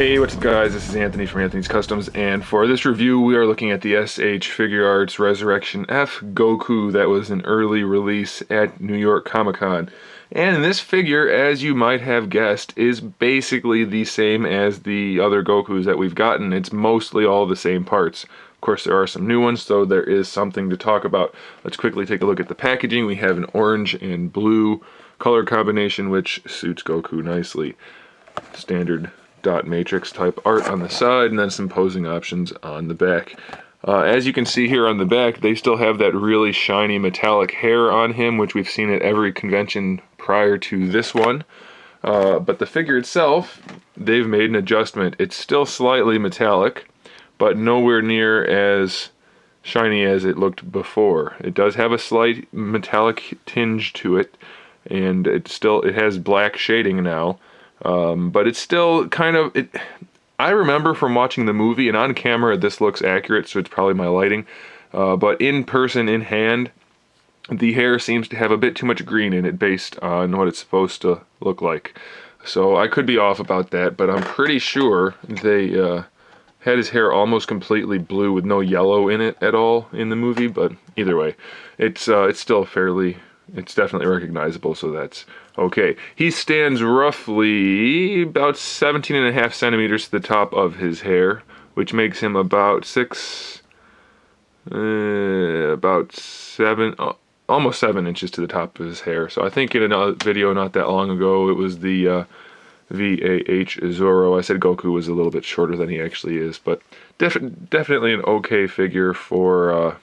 Hey, what's up guys, this is Anthony from Anthony's Customs, and for this review we are looking at the S.H.Figuarts Resurrection F Goku that was an early release at New York Comic Con. And this figure, as you might have guessed, is basically the same as the other Gokus that we've gotten. It's mostly all the same parts. Of course there are some new ones, so there is something to talk about. Let's quickly take a look at the packaging. We have an orange and blue color combination which suits Goku nicely. Standard dot matrix type art on the side, and then some posing options on the back. As you can see here on the back, they still have that really shiny metallic hair on him, which we've seen at every convention prior to this one. But the figure itself, they've made an adjustment. It's still slightly metallic, but nowhere near as shiny as it looked before. It does have a slight metallic tinge to it, and it has black shading now. But it's still kind of, I remember from watching the movie, and on camera this looks accurate, so it's probably my lighting, but in person, in hand, the hair seems to have a bit too much green in it based on what it's supposed to look like. So I could be off about that, but I'm pretty sure they had his hair almost completely blue with no yellow in it at all in the movie, but either way, it's still fairly... It's definitely recognizable, so that's okay. He stands roughly about 17.5 centimeters to the top of his hair, which makes him about almost 7 inches to the top of his hair. So I think in another video not that long ago, it was the VAH Zoro. I said Goku was a little bit shorter than he actually is, but definitely an okay figure for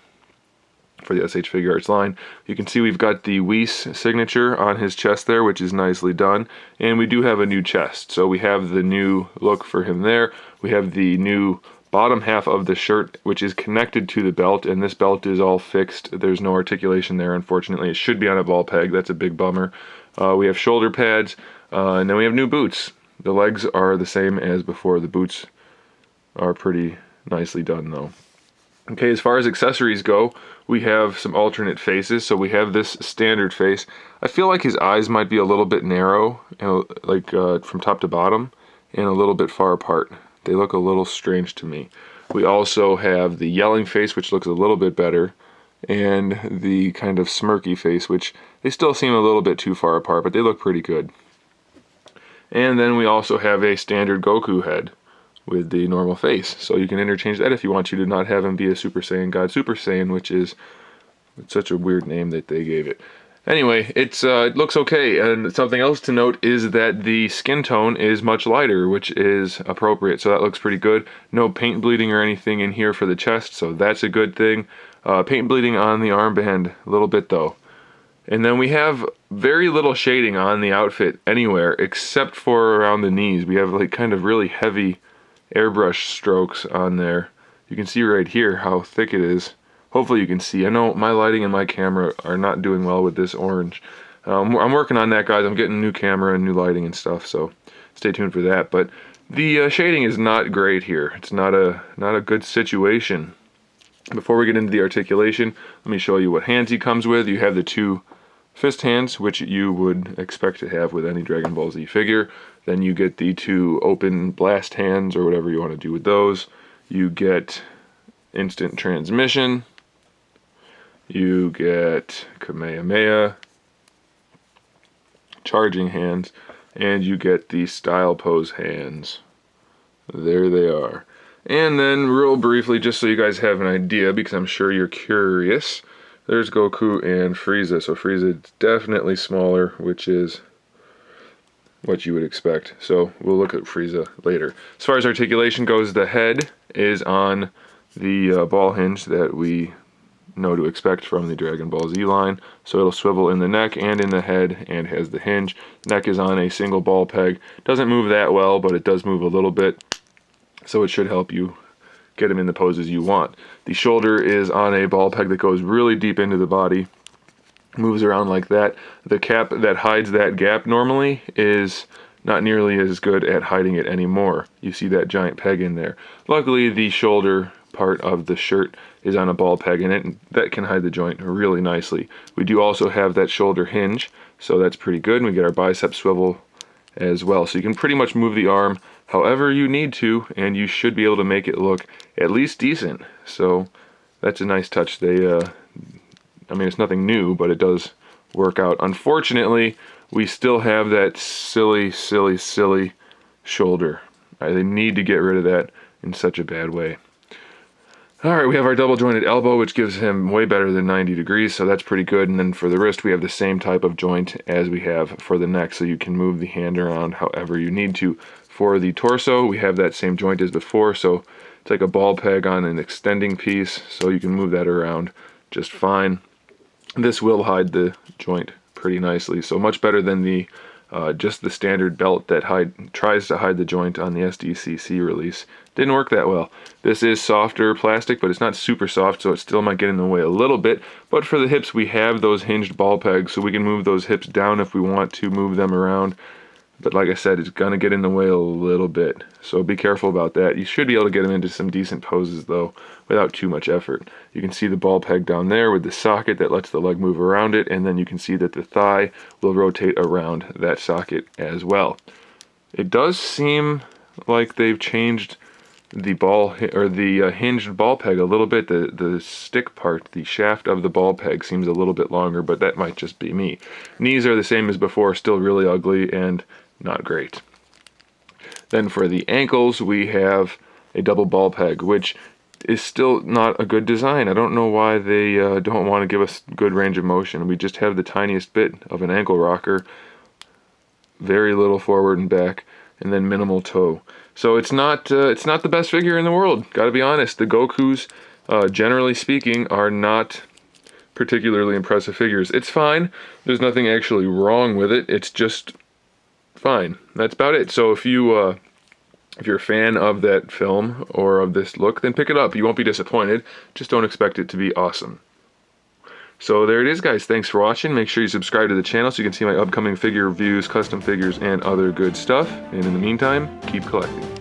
the S.H.Figuarts line. You can see we've got the Whis signature on his chest there, which is nicely done, and we do have a new chest. So we have the new look for him there. We have the new bottom half of the shirt, which is connected to the belt, and this belt is all fixed. There's no articulation there, unfortunately. It should be on a ball peg. That's a big bummer. We have shoulder pads, and then we have new boots. The legs are the same as before. The boots are pretty nicely done, though. Okay, as far as accessories go, we have some alternate faces. So we have this standard face. I feel like his eyes might be a little bit narrow, like from top to bottom, and a little bit far apart. They look a little strange to me. We also have the yelling face, which looks a little bit better, and the kind of smirky face, which they still seem a little bit too far apart, but they look pretty good. And then we also have a standard Goku head with the normal face, so you can interchange that if you want to not have him be a Super Saiyan God Super Saiyan, which is such a weird name that they gave it. Anyway, it looks okay, and something else to note is that the skin tone is much lighter, which is appropriate, so that looks pretty good. No paint bleeding or anything in here for the chest, so that's a good thing. Paint bleeding on the armband, a little bit though. And then we have very little shading on the outfit anywhere, except for around the knees. We have like kind of really heavy airbrush strokes on there. You can see right here how thick it is. Hopefully you can see. I know my lighting and my camera are not doing well with this orange. I'm working on that, guys. I'm getting a new camera and new lighting and stuff, so stay tuned for that. But the shading is not great here. It's not a good situation. Before we get into the articulation, let me show you what hands he comes with. You have the two fist hands, which you would expect to have with any Dragon Ball Z figure. Then you get the two open blast hands, or whatever you want to do with those. You get instant transmission. You get Kamehameha, charging hands, and you get the style pose hands. There they are. And then real briefly, just so you guys have an idea, because I'm sure you're curious, there's Goku and Frieza. So Frieza is definitely smaller, which is what you would expect. So we'll look at Frieza later. As far as articulation goes, the head is on the ball hinge that we know to expect from the Dragon Ball Z line. So it'll swivel in the neck and in the head and has the hinge. Neck is on a single ball peg. Doesn't move that well, but it does move a little bit. So it should help you get him in the poses you want. The shoulder is on a ball peg that goes really deep into the body. Moves around like that. The cap that hides that gap normally is not nearly as good at hiding it anymore. You see that giant peg in there. Luckily, the shoulder part of the shirt is on a ball peg in it, and that can hide the joint really nicely. We do also have that shoulder hinge, so that's pretty good, and we get our bicep swivel as well. So you can pretty much move the arm however you need to, and you should be able to make it look at least decent. So that's a nice touch. I mean, it's nothing new, but it does work out. Unfortunately, we still have that silly shoulder. They need to get rid of that in such a bad way. Alright, we have our double jointed elbow, which gives him way better than 90 degrees, so that's pretty good. And then for the wrist, we have the same type of joint as we have for the neck, so you can move the hand around however you need to. For the torso, we have that same joint as before, so it's like a ball peg on an extending piece, so you can move that around just fine. This will hide the joint pretty nicely, so much better than the just the standard belt that tries to hide the joint on the SDCC release. Didn't work that well. This is softer plastic, but it's not super soft, so it still might get in the way a little bit. But for the hips, we have those hinged ball pegs, so we can move those hips down if we want to move them around. But like I said, it's gonna get in the way a little bit, so be careful about that. You should be able to get them into some decent poses though, without too much effort. You can see the ball peg down there with the socket that lets the leg move around it, and then you can see that the thigh will rotate around that socket as well. It does seem like they've changed the hinged ball peg a little bit. The stick part, the shaft of the ball peg seems a little bit longer, but that might just be me. Knees are the same as before, still really ugly and not great. Then for the ankles, we have a double ball peg, which is still not a good design. I don't know why they don't want to give us good range of motion. We just have the tiniest bit of an ankle rocker, very little forward and back, and then minimal toe. So it's not the best figure in the world. Gotta be honest. The Gokus, generally speaking, are not particularly impressive figures. It's fine. There's nothing actually wrong with it. It's just fine. That's about it. So if you're a fan of that film or of this look, then pick it up. You won't be disappointed. Just don't expect it to be awesome. So there it is, guys. Thanks for watching. Make sure you subscribe to the channel so you can see my upcoming figure reviews, custom figures, and other good stuff. And in the meantime, keep collecting.